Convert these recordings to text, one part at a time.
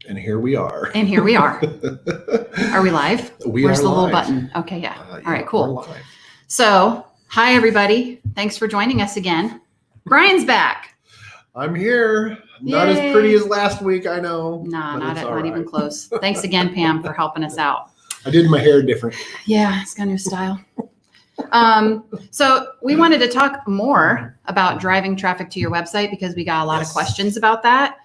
And here we are. And here we are. Are we live? Where's the little button? Okay, yeah. All right, cool. So, hi, everybody. Thanks for joining us again. Brian's back. I'm here. Not Yay. as pretty as last week, I know. No, not even close. Thanks again, Pam, for helping us out. I did my hair different. Yeah, it's got a new style. So we wanted to talk more about driving traffic to your website because we got a lot of questions about that.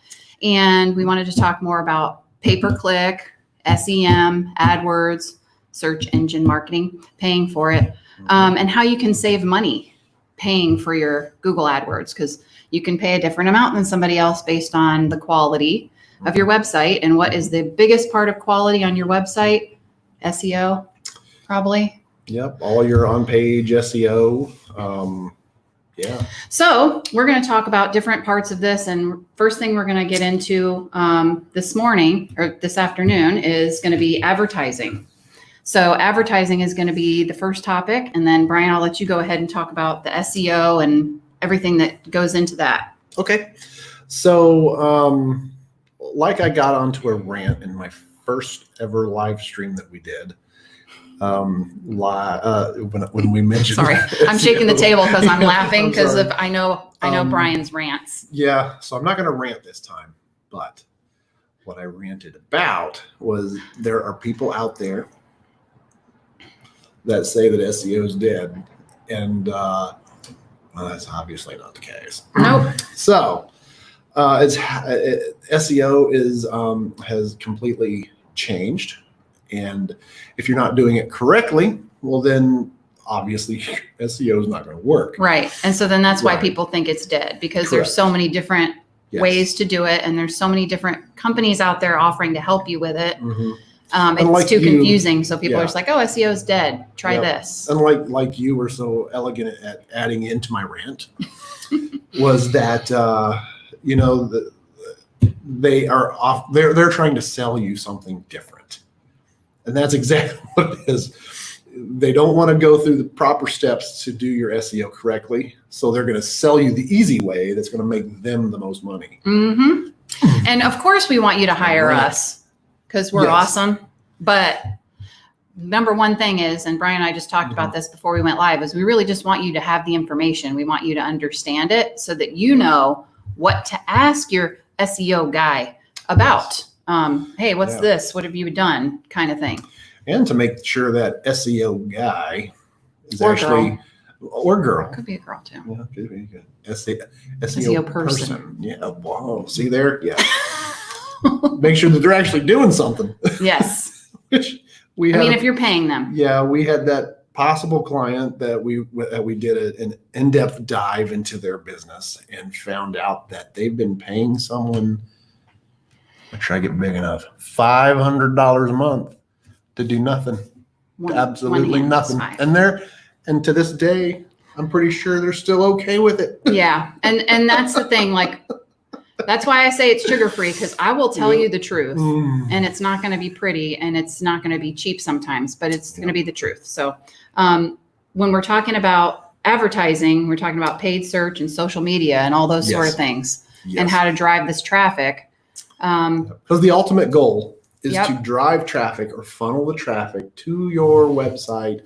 And we wanted to talk more about pay-per-click, SEM, AdWords, search engine marketing, paying for it, and how you can save money paying for your Google AdWords, because you can pay a different amount than somebody else based on the quality of your website. And what is the biggest part of quality on your website? SEO, probably. Yep, all your on-page SEO. Yeah. So we're going to talk about different parts of this. And first thing we're going to get into this morning or this afternoon is going to be advertising. So advertising is going to be the first topic. And then Brian, I'll let you go ahead and talk about the SEO and everything that goes into that. Okay. So like I got onto a rant in my first ever live stream that we did. When we mentioned, sorry, I'm shaking the table because I'm laughing because I know Brian's rants. Yeah, so I'm not going to rant this time, but what I ranted about was there are people out there that say that SEO is dead, and well, that's obviously not the case. Nope. So SEO has completely changed. And if you're not doing it correctly, well, then obviously SEO is not going to work. Right. And so then that's why people think it's dead, because there's so many different ways to do it. And there's so many different companies out there offering to help you with it. Mm-hmm. It's too confusing. So people are just like, oh, SEO is dead. Try this. And like you were so elegant at adding into my rant was that, they are off. They're trying to sell you something different. And that's exactly what it is. They don't want to go through the proper steps to do your SEO correctly. So they're going to sell you the easy way that's going to make them the most money. Mm-hmm. And of course, we want you to hire us because we're awesome. But number one thing is, and Brian and I just talked about this before we went live, is we really just want you to have the information. We want you to understand it so that you know what to ask your SEO guy about. Hey, what's this? What have you done? Kind of thing. And to make sure that SEO guy is or girl. Could be a girl too. Yeah, could be good. SEO person. Yeah. Wow. See there? Yeah. Make sure that they're actually doing something. Yes. Which if you're paying them. Yeah, we had that possible client that we did an in-depth dive into their business and found out that they've been paying someone. Make sure I get big enough. $500 a month to do nothing. Absolutely nothing. And to this day, I'm pretty sure they're still okay with it. Yeah. And that's the thing. Like, that's why I say it's sugar-free, because I will tell you the truth. And it's not going to be pretty and it's not going to be cheap sometimes, but it's going to be the truth. So when we're talking about advertising, we're talking about paid search and social media and all those sort of things and how to drive this traffic. Because the ultimate goal is to drive traffic or funnel the traffic to your website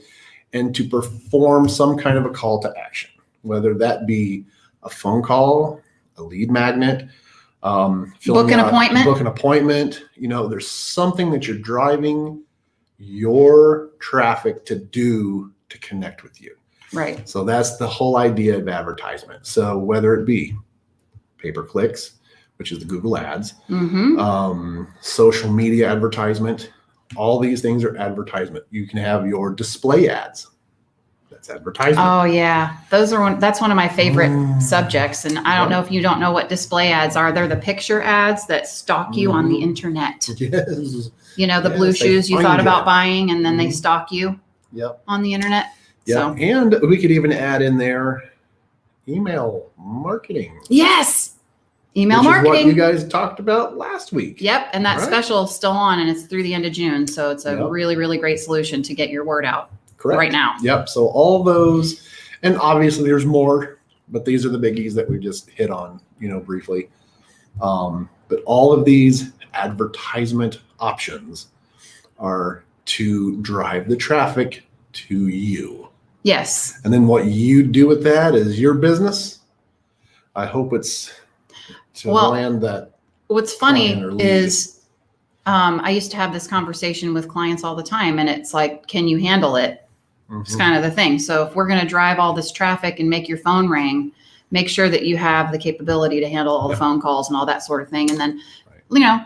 and to perform some kind of a call to action, whether that be a phone call, a lead magnet, book an appointment. There's something that you're driving your traffic to do to connect with you. Right. So that's the whole idea of advertisement. So whether it be pay-per-clicks, which is the Google ads, social media advertisement, all these things are advertisement. You can have your display ads. That's advertisement. Oh yeah. That's one of my favorite subjects. And I don't know if you don't know what display ads are. They're the picture ads that stalk you on the internet. Yes. The blue shoes you thought about buying and then they stalk you on the internet. Yeah. So. And we could even add in there email marketing. Yes. Email marketing. Is what you guys talked about last week. Yep. And that special is still on and it's through the end of June. So it's a really, really great solution to get your word out right now. Yep. So all those, and obviously there's more, but these are the biggies that we just hit on, briefly. But But all of these advertisement options are to drive the traffic to you. Yes. And then what you do with that is your business. I hope it's to land that. What's funny is I used to have this conversation with clients all the time, and it's like, can you handle it? It's kind of the thing. So if we're going to drive all this traffic and make your phone ring, make sure that you have the capability to handle all the phone calls and all that sort of thing. And then,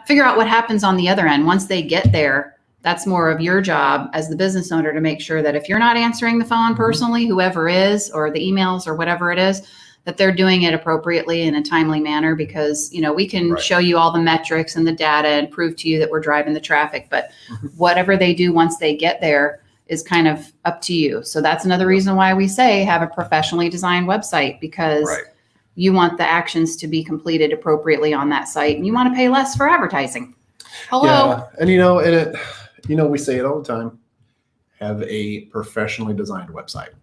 figure out what happens on the other end. Once they get there, that's more of your job as the business owner to make sure that if you're not answering the phone personally, whoever is, or the emails or whatever it is, that they're doing it appropriately in a timely manner, because, we can show you all the metrics and the data and prove to you that we're driving the traffic. But whatever they do once they get there is kind of up to you. So that's another reason why we say have a professionally designed website, because you want the actions to be completed appropriately on that site, and you want to pay less for advertising. Hello. Yeah. And we say it all the time, have a professionally designed website.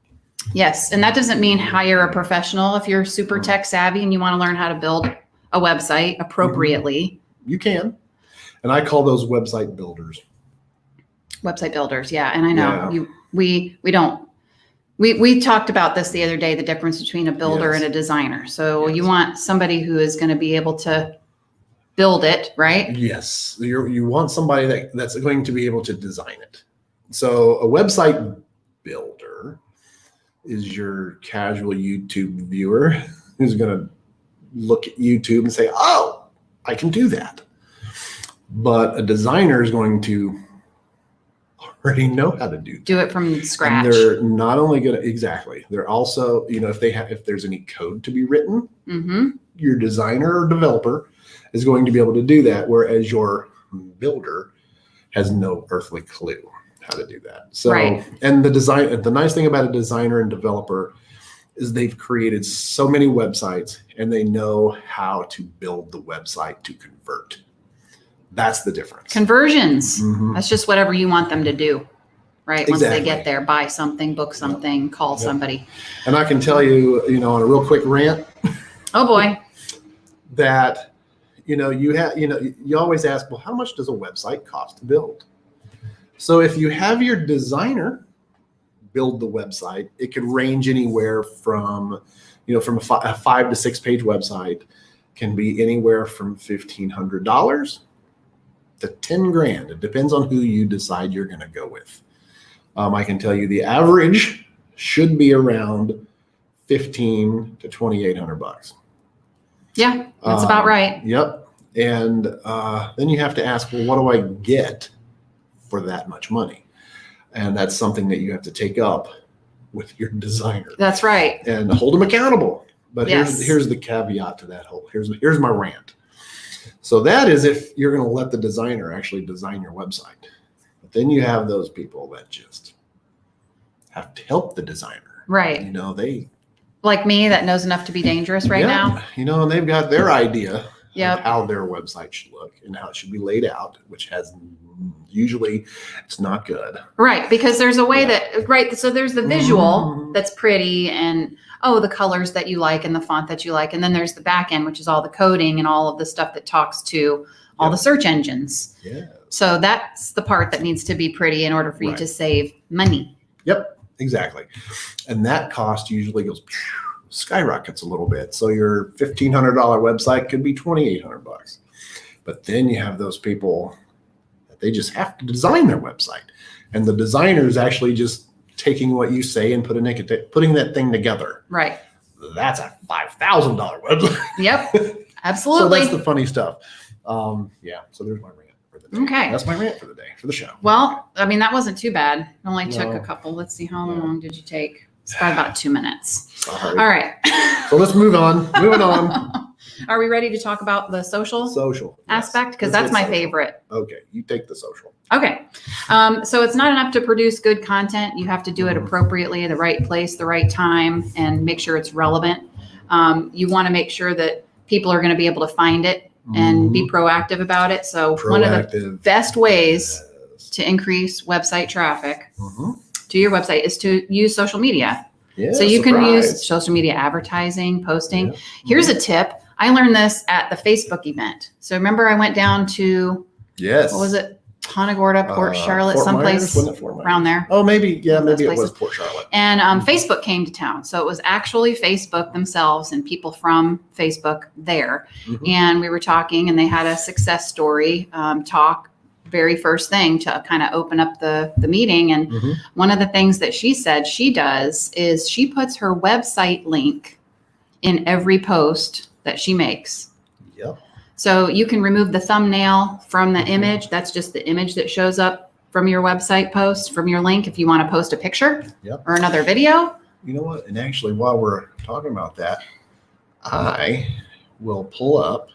Yes. And that doesn't mean hire a professional. If you're super tech savvy and you want to learn how to build a website appropriately, you can. And I call those website builders. Website builders. Yeah. And I know we talked about this the other day, the difference between a builder and a designer. So you want somebody who is going to be able to build it, right? Yes. You want somebody that's going to be able to design it. So a website builder is your casual YouTube viewer who's going to look at YouTube and say, oh, I can do that. But a designer is going to already know how to do it from scratch. And they're not only going to, they're also, if there's any code to be written, your designer or developer is going to be able to do that, whereas your builder has no earthly clue how to do that. So, and the nice thing about a designer and developer is they've created so many websites and they know how to build the website to convert. That's the difference. Conversions. That's just whatever you want them to do, right? Once they get there, buy something, book something, call somebody. And I can tell you, on a real quick rant. Oh boy. That, you always ask, well, how much does a website cost to build? So if you have your designer build the website, it could range anywhere from, from a 5 to 6 page website can be anywhere from $1,500 to $10,000. It depends on who you decide you're going to go with. I can tell you the average should be around $1,500 to $2,800. Yeah, that's about right. Yep. And then you have to ask, well, what do I get for that much money? And that's something that you have to take up with your designer. That's right. And hold them accountable. But here's the caveat to that whole. Here's my rant. So that is if you're going to let the designer actually design your website. But then you have those people that just have to help the designer. Right. They like me that knows enough to be dangerous now. And they've got their idea of how their website should look and how it should be laid out, which has usually it's not good. Right. Because there's a way that, so there's the visual that's pretty and, the colors that you like and the font that you like. And then there's the back end, which is all the coding and all of the stuff that talks to all the search engines. Yeah. So that's the part that needs to be pretty in order for you to save money. Yep, exactly. And that cost usually skyrockets a little bit. So your $1,500 website could be $2,800. But then you have those people that they just have to design their website. And the designer is actually just taking what you say and putting that thing together. Right. That's a $5,000 website. Yep, absolutely. So that's the funny stuff. So there's my rant for the day. Okay. That's my rant for the day, for the show. Well, that wasn't too bad. It only took a couple. Let's see, how long did you take? It's probably about 2 minutes. Sorry. All right. So let's move on. Moving on. Are we ready to talk about the social aspect? Because that's my favorite. Okay. You take the social. Okay. So it's not enough to produce good content. You have to do it appropriately, the right place, the right time, and make sure it's relevant. You want to make sure that people are going to be able to find it and be proactive about it. So one of the best ways to increase website traffic to your website is to use social media. Yeah, so you can use social media advertising, posting. Yeah. Here's a tip. I learned this at the Facebook event. So remember I went down to, Yes. what was it? Punta Gorda, Port Charlotte, Fort someplace Myers? Fort Myers? around there. Oh, maybe. Yeah, One of those maybe it places. was Port Charlotte. And Facebook came to town. So it was actually Facebook themselves and people from Facebook there. Mhm. And we were talking and they had a success story talk, very first thing to kind of open up the meeting. And Mhm. one of the things that she said she does is she puts her website link in every post that she makes. Yep. So you can remove the thumbnail from the image. That's just the image that shows up from your website post, from your link, if you want to post a picture Yep. or another video. You know what? And actually, while we're talking about that, I will pull up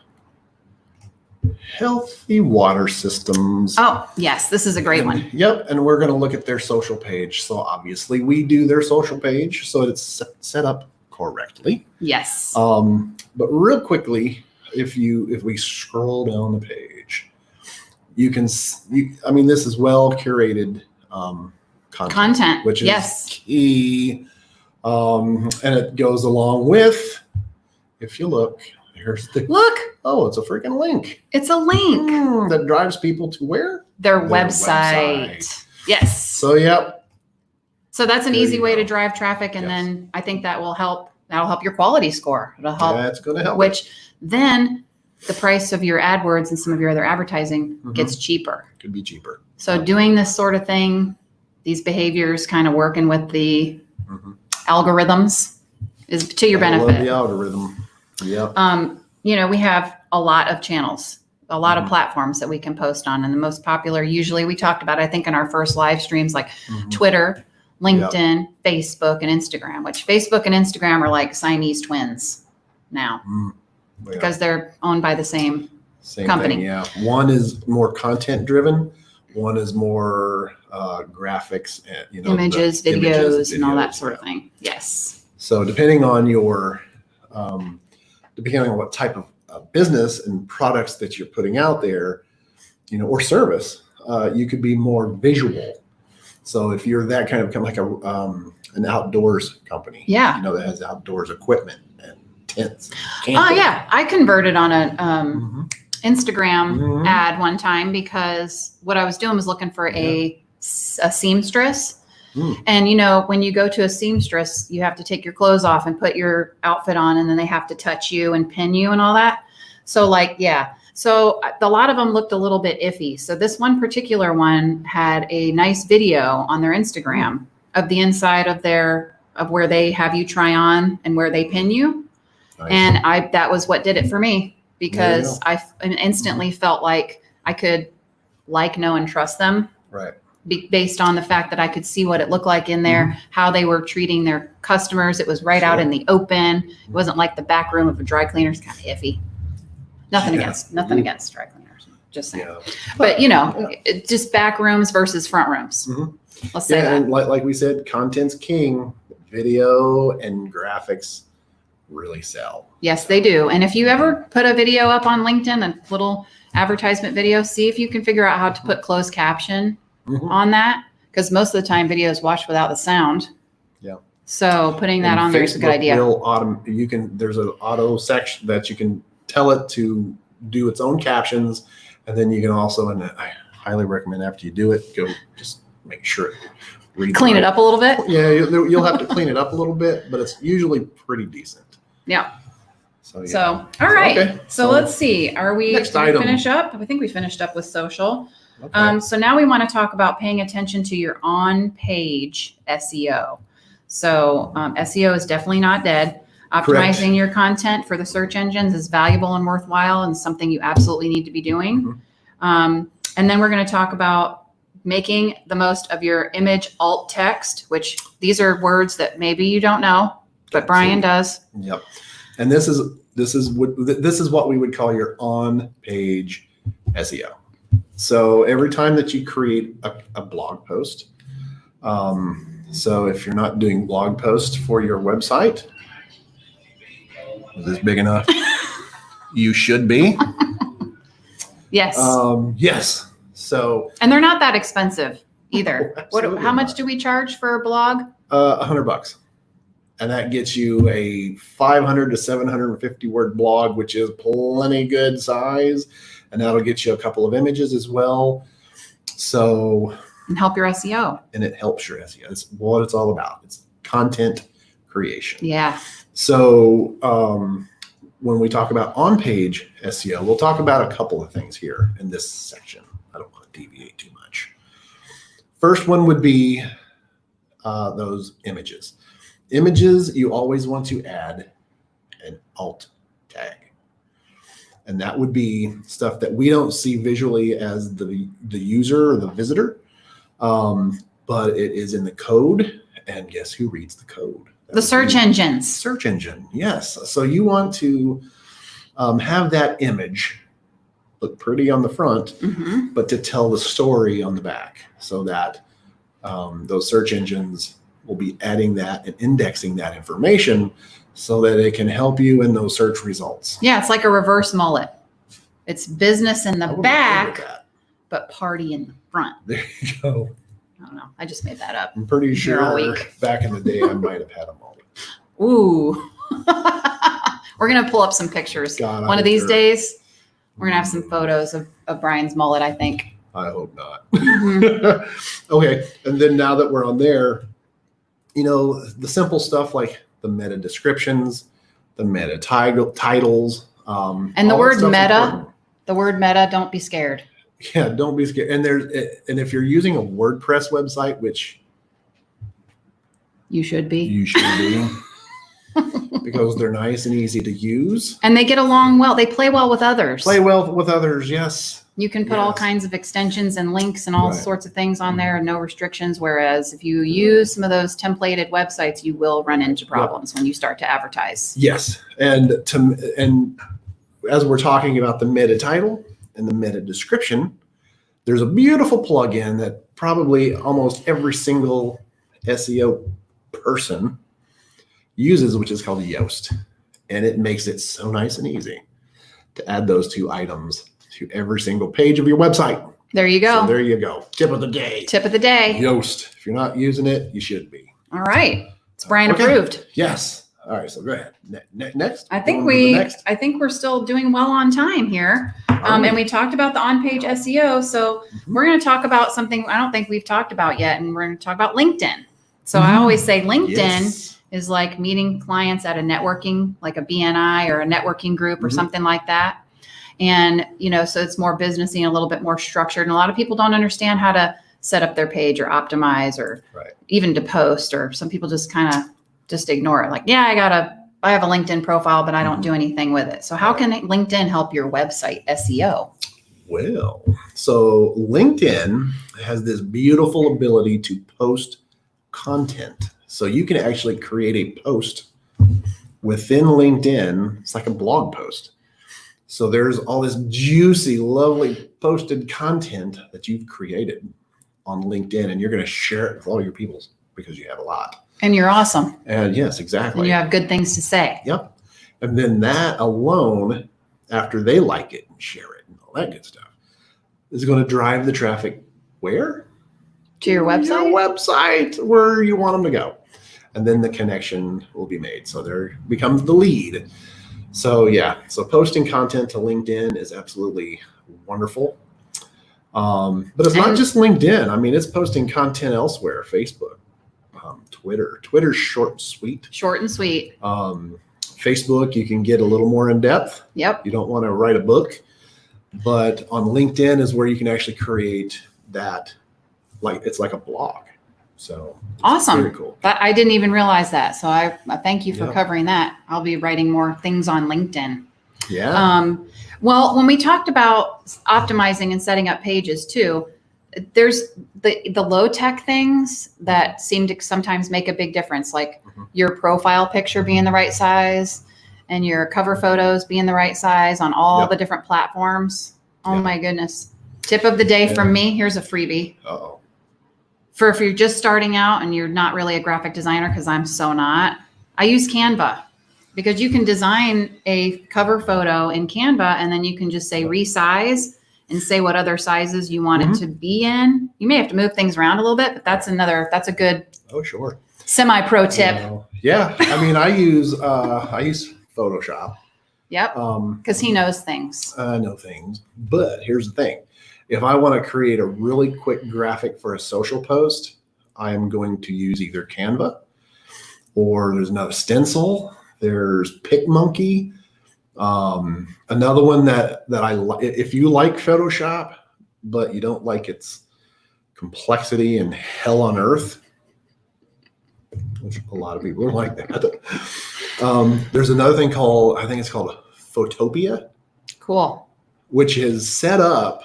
Healthy Water Systems. Oh, yes, this is a great one. Yep. And we're going to look at their social page. So obviously we do their social page. So it's set up correctly. Yes. But real quickly, if we scroll down the page, you can I mean, this is well curated content, which is yes. key. And it goes along with, if you look, here's the Look, oh, it's a freaking link it's a link. that drives people to where? Their website. Yes. So yep. So that's an There easy you way go. to drive traffic. And Yes. then I think that will help. That'll help your quality score. It'll help, That's going to help. which then the price of your AdWords and some of your other advertising Mhm. gets cheaper. Could be cheaper. So doing this sort of thing, these behaviors, kind of working with the Mhm. algorithms is to your I love benefit. the algorithm. Yep. We have a lot of channels, a lot Mhm. of platforms that we can post on. And the most popular, usually we talked about, I think in our first live streams, like Mhm. Twitter, LinkedIn, Facebook, and Instagram, which Facebook and Instagram are like Siamese twins now Mm. Yeah. because they're owned by the same. Same company. thing, yeah. One is more content driven. One is more graphics and Images, the videos, and all that videos, sort of yeah. thing. Yes. So depending on depending on what type of business and products that you're putting out there, or service, you could be more visual. So if you're that kind of like an outdoors company, Yeah. that has outdoors equipment and tents. Oh, camping. yeah. I converted on a Mhm. Instagram Mhm. ad one time because what I was doing was looking for a seamstress. Mm. And when you go to a seamstress, you have to take your clothes off and put your outfit on, and then they have to touch you and pin you and all that. So So a lot of them looked a little bit iffy. So this one particular one had a nice video on their Instagram of the inside of where they have you try on and where they pin you. Nice. And that was what did it for me because There I instantly felt like I could know and trust them Right. based on the fact that I could see what it looked like in there, how they were treating their customers. It was right out Sure. in the open. It wasn't like the back room of a dry cleaner. It's kind of iffy. Nothing Yeah. against dry cleaners. Just saying. Yeah. But just back rooms versus front rooms. Mhm. Let's say Yeah, that. and like we said, content's king. Video and graphics really sell. Yes, they do. And if you ever put a video up on LinkedIn, a little advertisement video, see if you can figure out how to put closed caption Mhm. on that. Because most of the time videos watch without the sound. Yeah. So putting that And on there is a good Facebook idea. will there's an auto section that you can tell it to do its own captions. And then you can also, and I highly recommend after you do it, go just make sure it reads Clean right. it up a little bit. Yeah, you'll have to clean it up a little bit, but it's usually pretty decent. Yeah. So, yeah. So, all right. Okay. So let's see. Next Did we item. finish up? I think we finished up with social. Okay. So now we want to talk about paying attention to your on-page SEO. So SEO is definitely not dead. Correct. Optimizing your content for the search engines is valuable and worthwhile and something you absolutely need to be doing. Mhm. And then we're going to talk about making the most of your image alt text, which these are words that maybe you don't know, but Brian does. Yep. And this is what we would call your on-page SEO. So every time that you create a blog post, so if you're not doing blog posts for your website, is this big enough? You should be. Yes. Yes. So And they're not that expensive either. Oh, absolutely How much not. do we charge for a blog? $100. And that gets you a 500 to 750 word blog, which is plenty good size. And that'll get you a couple of images as well. So, and help your SEO. And it helps your SEO. It's what it's all about. It's content creation. Yeah. So when we talk about on-page SEO, we'll talk about a couple of things here in this section. I don't want to deviate too much. First one would be those images. Images, you always want to add an alt tag. And that would be stuff that we don't see visually as the user or the visitor, but it is in the code. And guess who reads the code? The search engines. Search engine, yes. So you want to have that image look pretty on the front, but to tell the story on the back, so that those search engines will be adding that and indexing that information so that it can help you in those search results. Yeah, it's like a reverse mullet. It's business in the back, but party in the front. There you go. I don't know. I just made that up. I'm pretty sure back in the day I might have had a mullet. Ooh. We're going to pull up some pictures. One of these days, we're going to have some photos of Brian's mullet, I think. I hope not. Okay. And then now that we're on there, the simple stuff like the meta descriptions, the meta titles. And the word meta, don't be scared. Yeah, don't be scared. And if you're using a WordPress website, which you should be, because they're nice and easy to use. And they get along well. They play well with others. Yes. You can put all kinds of extensions and links and all sorts of things on there and no restrictions. Whereas if you use some of those templated websites, you will run into problems when you start to advertise. Yes. And as we're talking about the meta title and the meta description, there's a beautiful plugin that probably almost every single SEO person uses, which is called Yoast. And it makes it so nice and easy to add those two items to every single page of your website. There you go. So there you go. Tip of the day. Yoast. If you're not using it, you should be. All right. It's Brian approved. Yes. All right. So go ahead. Next. I think we're still doing well on time here. And we talked about the on-page SEO. So we're going to talk about something I don't think we've talked about yet. And we're going to talk about LinkedIn. So I always say LinkedIn is like meeting clients at a networking, like a BNI or a networking group or something like that. And, so it's more businessy and a little bit more structured. And a lot of people don't understand how to set up their page or optimize or even to post, or some people just kind of just ignore it. Like, yeah, I have a LinkedIn profile, but I don't do anything with it. So how can LinkedIn help your website SEO? Well, so LinkedIn has this beautiful ability to post content. So you can actually create a post within LinkedIn. It's like a blog post. So there's all this juicy, lovely posted content that you've created on LinkedIn, and you're going to share it with all your peoples because you have a lot. And you're awesome. And yes, exactly. And you have good things to say. Yep. And then that alone, after they like it and share it and all that good stuff, is going to drive the traffic where? To your website? Your website, where you want them to go. And then the connection will be made. So there becomes the lead. So so posting content to LinkedIn is absolutely wonderful. But it's not just LinkedIn. I mean, it's posting content elsewhere, Facebook, Twitter. Twitter's short and sweet. Facebook, you can get a little more in depth. Yep. You don't want to write a book, but on LinkedIn is where you can actually create that, like it's like a blog. So awesome. Very cool. But I didn't even realize that. So I thank you for covering that. I'll be writing more things on LinkedIn. Yeah. Well, when we talked about optimizing and setting up pages too, there's the low tech things that seem to sometimes make a big difference, like your profile picture being the right size and your cover photos being the right size on all the different platforms. Oh my goodness. Tip of the day from me. Here's a freebie. Uh-oh. For if you're just starting out and you're not really a graphic designer, because I'm so not, I use Canva, because you can design a cover photo in Canva and then you can just say resize and say what other sizes you want it to be in. You may have to move things around a little bit, but that's a good Sure. semi-pro tip. Yeah. I mean, I use Photoshop. Yep. Because he knows things. I know things. But here's the thing. If I want to create a really quick graphic for a social post, I am going to use either Canva, or there's another Stencil. There's PicMonkey. Another one that I like. If you like Photoshop, but you don't like its complexity and hell on earth, which a lot of people are like that. There's another thing called, I think it's called Photopia. Cool. Which is set up,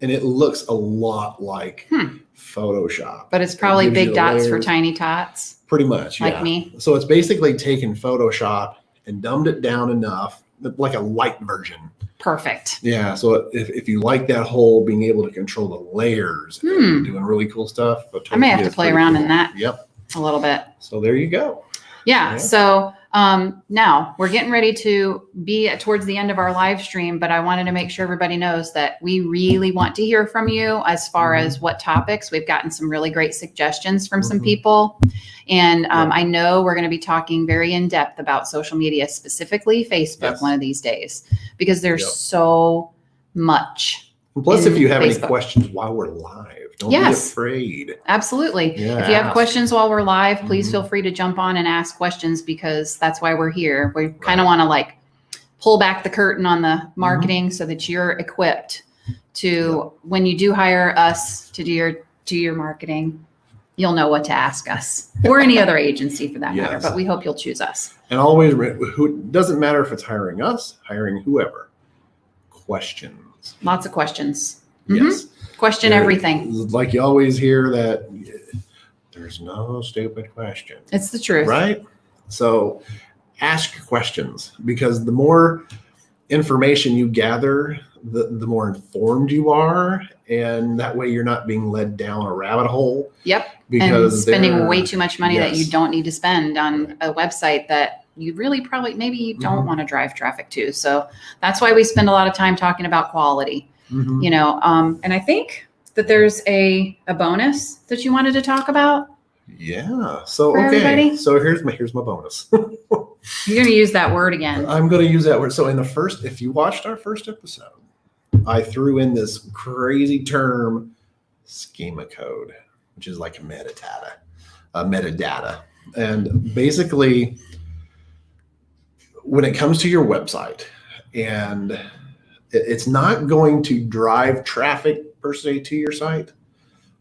and it looks a lot like Photoshop. But it's probably big dots for tiny tots. Pretty much, like me. So it's basically taken Photoshop and dumbed it down enough, like a light version. Perfect. Yeah. So if you like that whole being able to control the layers, and doing really cool stuff. I may have to play around in that. Yep. A little bit. So there you go. Yeah. So now we're getting ready to be towards the end of our live stream, but I wanted to make sure everybody knows that we really want to hear from you as far as what topics. We've gotten some really great suggestions from some people. And I know we're going to be talking very in depth about social media, specifically Facebook, one of these days, because there's so much. And plus, if you have any questions while we're live, don't be afraid. Absolutely. Yeah, if you have questions while we're live, please feel free to jump on and ask questions, because that's why we're here. We kind of want to like pull back the curtain on the marketing so that you're equipped to, when you do hire us to do your marketing, you'll know what to ask us, or any other agency for that matter. But we hope you'll choose us. And always, doesn't matter if it's hiring us, hiring whoever. Questions. Lots of questions. Yes. Question everything. Like you always hear that there's no stupid question. It's the truth. Right? So ask your questions, because the more information you gather, the more informed you are. And that way you're not being led down a rabbit hole. Yep. Because and spending way too much money that you don't need to spend on a website that you really maybe you don't want to drive traffic to. So that's why we spend a lot of time talking about quality. You know, and I think that there's a bonus that you wanted to talk about. Yeah. So for everybody. So here's my bonus. You're going to use that word again. I'm going to use that word. So if you watched our first episode, I threw in this crazy term, schema code, which is like metadata. And basically, when it comes to your website, and it's not going to drive traffic per se to your site,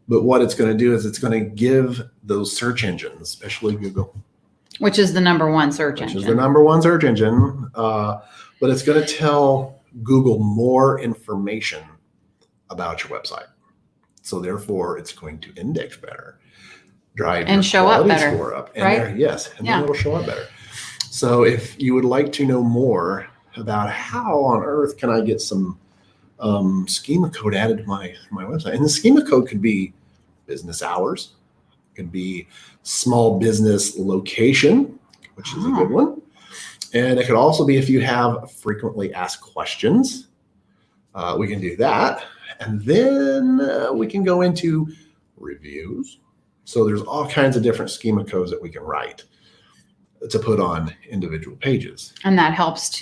but what it's going to do is it's going to give those search engines, especially Google, which is the number one search engine. But it's going to tell Google more information about your website. So therefore, it's going to index better, drive and show up better, score up, and right? Then it'll show up better. So if you would like to know more about how on earth can I get some schema code added to my website, and the schema code could be business hours, it could be small business location, which is a good one, and it could also be if you have frequently asked questions, we can do that, and then we can go into reviews. So there's all kinds of different schema codes that we can write to put on individual pages. And that helps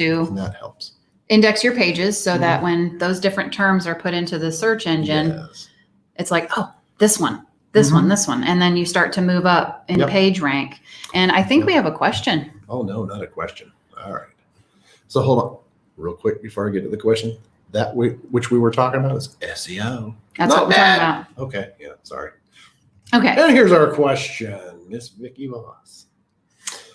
index your pages so that when those different terms are put into the search engine, it's like, oh, this one. And then you start to move up in page rank. And I think we have a question. Oh, no, not a question. All right. So hold on real quick before I get to the question. Which we were talking about is SEO. That's what we're talking about. Okay. Yeah. Sorry. Okay. And here's our question, Miss Vicki Voss.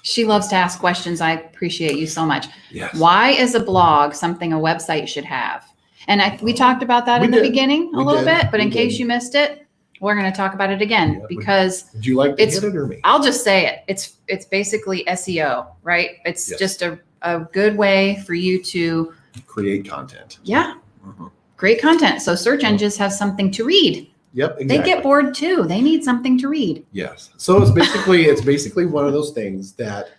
She loves to ask questions. I appreciate you so much. Yes. Why is a blog something a website should have? And we talked about that in the beginning a little bit, but in case you missed it, we're going to talk about it again because would you like to hit it or me? I'll just say it. It's basically SEO, right? It's just a good way for you to create content. Yeah. Great content. So search engines have something to read. Yep, exactly. They get bored too. They need something to read. Yes. So it's basically one of those things that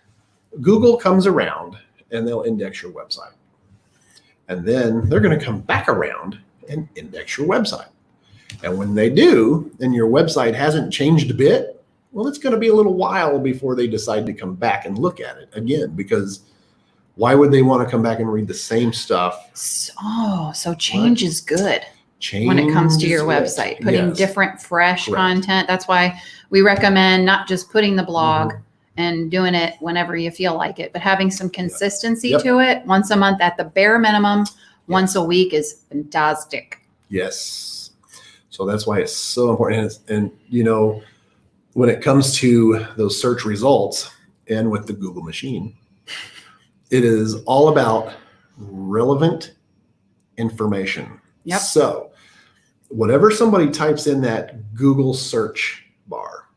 Google comes around and they'll index your website. And then they're going to come back around and index your website. And when they do, and your website hasn't changed a bit, well, it's going to be a little while before they decide to come back and look at it again, because why would they want to come back and read the same stuff? So change is good. Change when it comes to your website, putting different, fresh content. That's why we recommend not just putting the blog and doing it whenever you feel like it, but having some consistency to it. Once a month at the bare minimum, once a week is fantastic. Yes. So that's why it's so important. And you know, when it comes to those search results and with the Google machine, it is all about relevant information. Yep. So whatever somebody types in that Google search bar,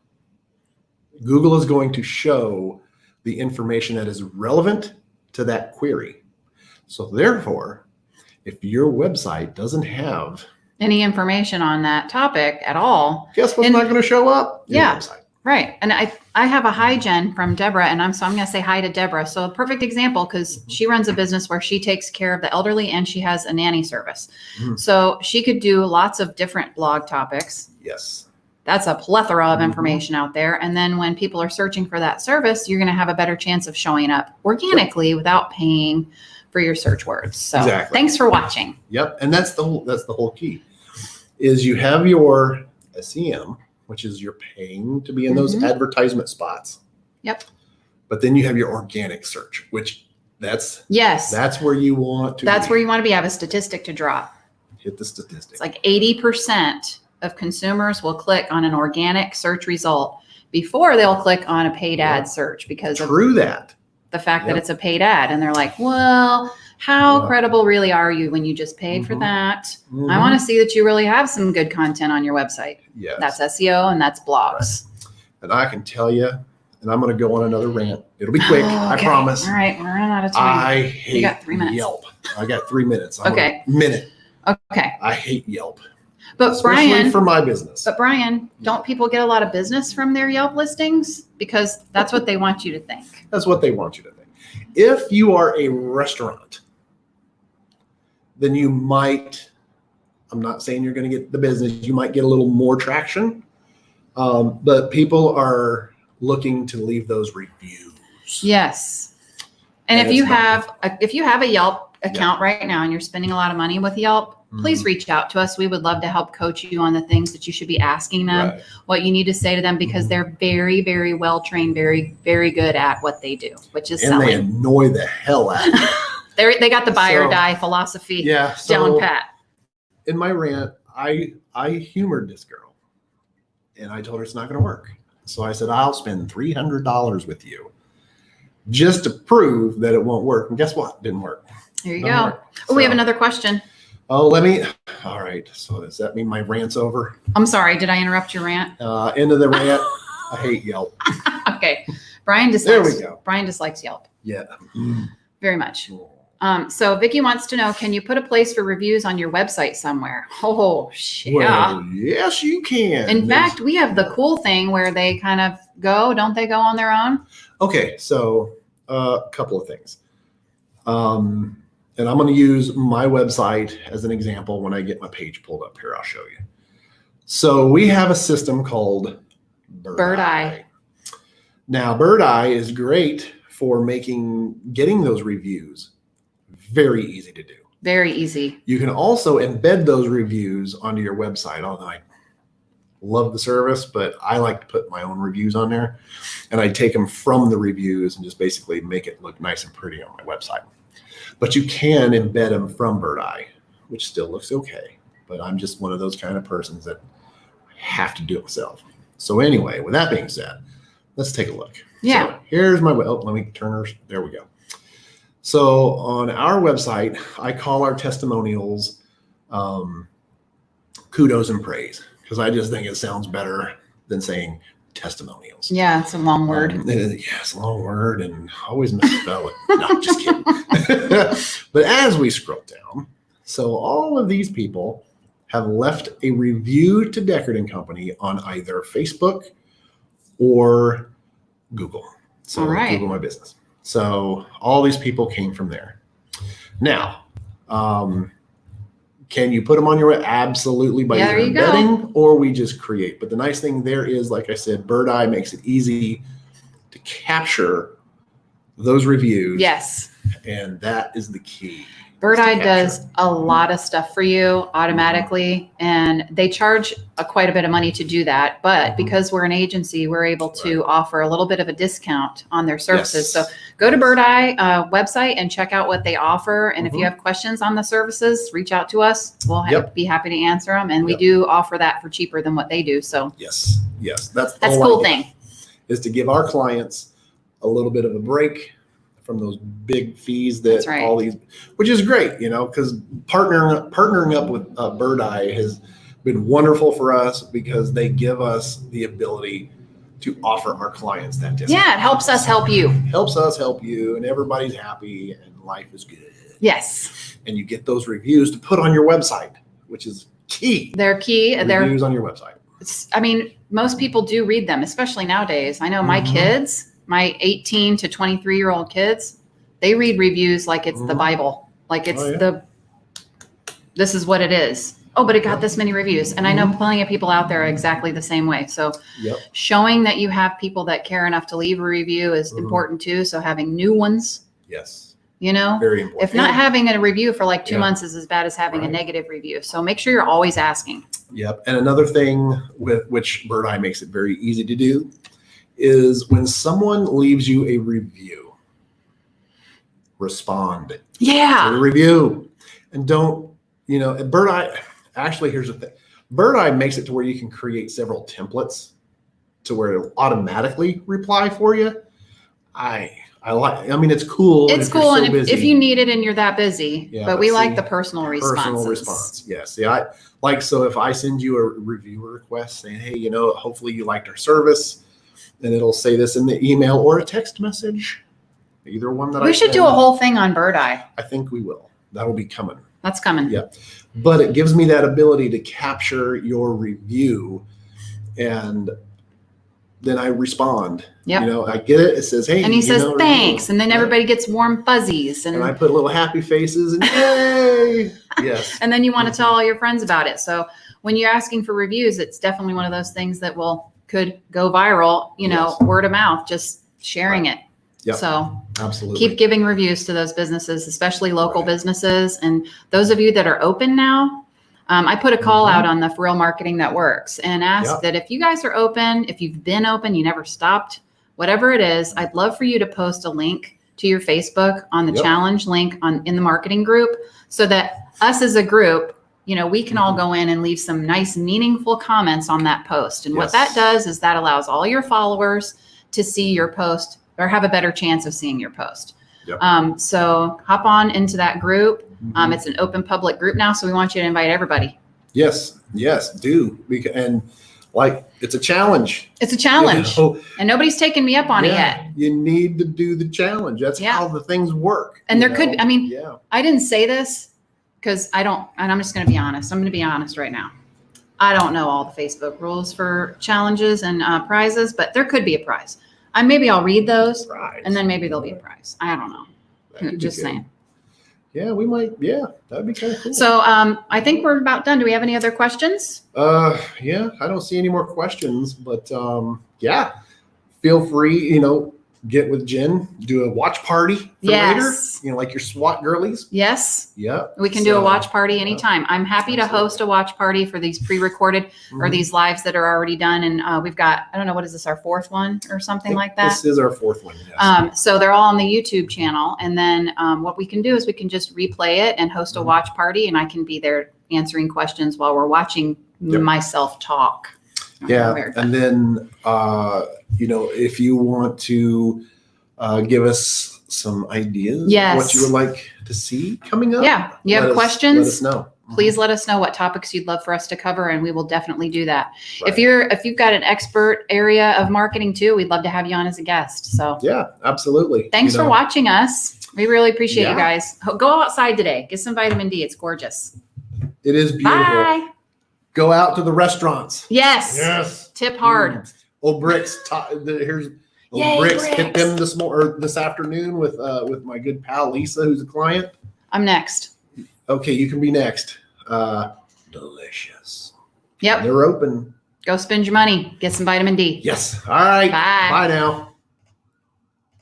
Google is going to show the information that is relevant to that query. So therefore, if your website doesn't have any information on that topic at all, guess what's not going to show up? Your website. Right. And I have a hi Jen from Deborah, and I'm going to say hi to Deborah. So a perfect example, because she runs a business where she takes care of the elderly and she has a nanny service. So she could do lots of different blog topics. Yes. That's a plethora of information out there. And then when people are searching for that service, you're going to have a better chance of showing up organically without paying for your search words. So thanks for watching. Yep. And that's the whole key is you have your SEM, which is you're paying to be in those advertisement spots. Yep. But then you have your organic search, which that's where you want to where you want to be. Have a statistic to drop. Hit the statistic. It's like 80% of consumers will click on an organic search result before they'll click on a paid ad search because of the fact that it's a paid ad. And they're like, well, how credible really are you when you just paid for that? I want to see that you really have some good content on your website. Yes. That's SEO and that's blogs. Right. And I can tell you, and I'm going to go on another rant. It'll be quick. I promise. All right. We're running out of time. I hate Yelp. I got 3 minutes. Minute. Okay. I hate Yelp. But especially Brian, for my business. But Brian, don't people get a lot of business from their Yelp listings? Because that's what they want you to think. That's what they want you to think. If you are a restaurant, then you might, I'm not saying you're going to get the business, you might get a little more traction. But people are looking to leave those reviews. Yes. And if you have a Yelp account right now and you're spending a lot of money with Yelp, please reach out to us. We would love to help coach you on the things that you should be asking them, what you need to say to them, because they're very, very well trained, very, very good at what they do, which is selling. And they annoy the hell out of you. They got the buy or die philosophy down pat. In my rant, I humored this girl and I told her it's not going to work. So I said, I'll spend $300 with you just to prove that it won't work. And guess what? Didn't work. There you go. Oh, we have another question. Oh, all right. So does that mean my rant's over? I'm sorry. Did I interrupt your rant? End of the rant. I hate Yelp. Okay. Brian dislikes Yelp. Yeah. Very much. So Vicky wants to know, can you put a place for reviews on your website somewhere? Oh, shit. Well, yes, you can. In fact, we have the cool thing where they kind of don't they go on their own? Okay. So a couple of things. And I'm going to use my website as an example when I get my page pulled up here. I'll show you. So we have a system called Birdeye. Now, Birdeye is great for getting those reviews very easy to do. Very easy. You can also embed those reviews onto your website, although I love the service, but I like to put my own reviews on there. And I take them from the reviews and just basically make it look nice and pretty on my website. But you can embed them from Birdeye, which still looks okay. But I'm just one of those kind of persons that have to do it myself. So anyway, with that being said, let's take a look. Yeah. So here's my, let me turn her. There we go. So on our website, I call our testimonials kudos and praise, because I just think it sounds better than saying testimonials. Yeah, it's a long word. It's a long word and I always misspell it. No, just kidding. But as we scroll down, so all of these people have left a review to Deckard & Company on either Facebook or Google. So Google My Business. So all these people came from there. Now, Can you put them on your web? Absolutely, by either embedding or we just create. But the nice thing there is, like I said, Bird Eye makes it easy to capture those reviews. Yes. And that is the key. Bird Eye does a lot of stuff for you automatically, and they charge quite a bit of money to do that. But because we're an agency, we're able to offer a little bit of a discount on their services. So go to Bird Eye website and check out what they offer. And if you have questions on the services, reach out to us. We'll be happy to answer them. And we do offer that for cheaper than what they do. So yes, that's a cool thing, is to give our clients a little bit of a break from those big fees that all these, which is great, because partnering up with Bird Eye has been wonderful for us because they give us the ability to offer our clients that discount. Yeah, it helps us help you. Helps us help you, and everybody's happy and life is good. Yes. And you get those reviews to put on your website, which is key. They're key. Reviews on your website. Most people do read them, especially nowadays. I know my kids, my 18 to 23-year-old kids, they read reviews like it's the Bible. Like it's this is what it is. Oh, but it got this many reviews. And I know plenty of people out there exactly the same way. So showing that you have people that care enough to leave a review is important too. So having new ones. Yes. Very important. If not having a review for like 2 months is as bad as having a negative review. So make sure you're always asking. Yep. And another thing with which Bird Eye makes it very easy to do is when someone leaves you a review, respond to the review. And don't, Bird Eye, actually, here's the thing. Bird Eye makes it to where you can create several templates to where it'll automatically reply for you. It's cool. It's cool. And if you need it and you're that busy, but we like the personal responses. Personal response. Yes. Yeah. So if I send you a review request saying, hey, hopefully you liked our service, and it'll say this in the email or a text message. Either one that we should do a whole thing on Bird Eye. I think we will. That will be coming. That's coming. Yeah. But it gives me that ability to capture your review, and then I respond. Yeah. I get it. It says, hey. And he says, thanks. And then everybody gets warm fuzzies. And I put little happy faces and yay. Yes. And then you want to tell all your friends about it. So when you're asking for reviews, it's definitely one of those things that could go viral, word of mouth, just sharing it. Yep. So absolutely keep giving reviews to those businesses, especially local businesses. And those of you that are open now, I put a call out on the For Real Marketing That Works and asked that if you guys are open, if you've been open, you never stopped, whatever it is, I'd love for you to post a link to your Facebook on the challenge link in the marketing group so that us as a group, we can all go in and leave some nice, meaningful comments on that post. And what that does is that allows all your followers to see your post or have a better chance of seeing your post. Yep. So hop on into that group. It's an open public group now. So we want you to invite everybody. Yes, do. And it's a challenge. It's a challenge. And nobody's taken me up on it yet. You need to do the challenge. That's how the things work. And there could, I didn't say this because and I'm just going to be honest. I'm going to be honest right now. I don't know all the Facebook rules for challenges and prizes, but there could be a prize. Maybe I'll read those and then maybe there'll be a prize. I don't know. Just saying. Yeah, we might. Yeah, that'd be kind of cool. So I think we're about done. Do we have any other questions? Yeah, I don't see any more questions, but feel free, get with Jen, do a watch party for later, like your SWAT girlies. Yes. Yeah. We can do a watch party anytime. I'm happy to host a watch party for these pre-recorded or these lives that are already done. And we've got, I don't know, what is this, our fourth one or something like that? This is our fourth one. Yes. So they're all on the YouTube channel. And then what we can do is we can just replay it and host a watch party, and I can be there answering questions while we're watching myself talk. Yeah. And then, if you want to give us some ideas of what you would like to see coming up. Yeah. You have questions? Let us know. Please let us know what topics you'd love for us to cover, and we will definitely do that. Right. If you've got an expert area of marketing too, we'd love to have you on as a guest. So yeah, absolutely. Thanks for watching us. We really appreciate you guys. Go outside today. Get some vitamin D. It's gorgeous. It is beautiful. Bye. Go out to the restaurants. Yes. Yes. Tip hard. Old Bricks. Here's Old Bricks. Hit them this afternoon with my good pal Lisa, who's a client. I'm next. Okay, you can be next. delicious. Yep. They're open. Go spend your money. Get some vitamin D. Yes. All right. Bye. Bye now.